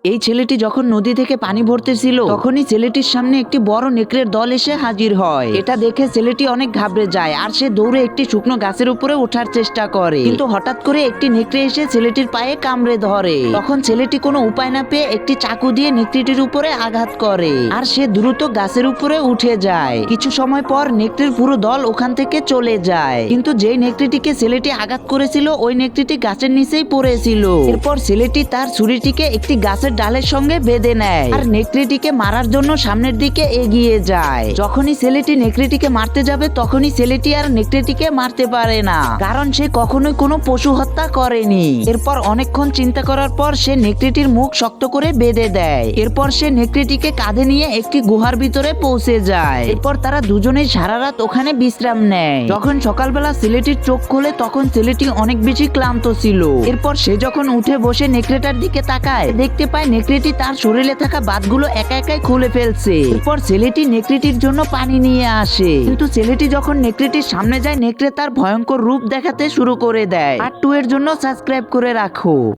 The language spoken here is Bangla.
এই ছেলেটি যখন নদী থেকে পানি ভরতেছিল তখনই ছেলেটির সামনে একটি বড় নেকড়ের দল এসে হাজির হয়। এটা দেখে ছেলেটি অনেক ঘাবড়ে যায় আর সে দৌড়ে একটি শুকনো গাছের উপরে ওঠার চেষ্টা করে, কিন্তু হঠাৎ করে একটি নেকড়ে এসে ছেলেটির পায়ে কামড়ে ধরে। তখন ছেলেটি কোনো উপায় না পেয়ে একটি চাকু দিয়ে নেকড়েটির উপরে আঘাত করে আর সে দ্রুত গাছের উপরে উঠে যায়। কিছু সময় পর নেকড়ের পুরো দল ওখান থেকে চলে যায়, কিন্তু যেই নেকড়েটিকে ছেলেটি আঘাত করেছিল ওই নেকড়েটি গাছের নিচেই পড়েছিল। এরপর ছেলেটি তার ছুরিটিকে একটি গাছের ডালের সঙ্গে বেঁধে নেয় আর নেকড়েটিকে মারার জন্য সামনের দিকে এগিয়ে যায়। যখনই ছেলেটি নেকড়েটিকে মারতে যাবে তখনই ছেলেটি আর নেকড়েটিকে মারতে পারে না, কারণ সে কখনোই কোনো পশু হত্যা করেনি। এরপর অনেকক্ষণ চিন্তা করার পর সে নেকড়েটির মুখ শক্ত করে বেঁধে দেয়। এরপর সে নেকড়েটিকে কাঁধে নিয়ে একটি গুহার ভিতরে পৌঁছে যায়। এরপর তারা দুজনেই সারা রাত ওখানে বিশ্রাম নেয়। যখন সকালবেলা ছেলেটির চোখ খোলে তখন ছেলেটি অনেক বেশি ক্লান্ত ছিল। এরপর সে যখন উঠে বসে নেকড়েটার দিকে তাকায়, দেখতে পায় নেকড়েটি তার শরীরে থাকা বাতগুলো একা একাই খুলে ফেলছে। এরপর ছেলেটি নেকড়েটির জন্য পানি নিয়ে আসে, কিন্তু ছেলেটি যখন নেকড়েটির সামনে যায় নেকড়ে তার ভয়ঙ্কর রূপ দেখাতে শুরু করে দেয়। পার্ট 2 এর জন্য সাবস্ক্রাইব করে রাখো।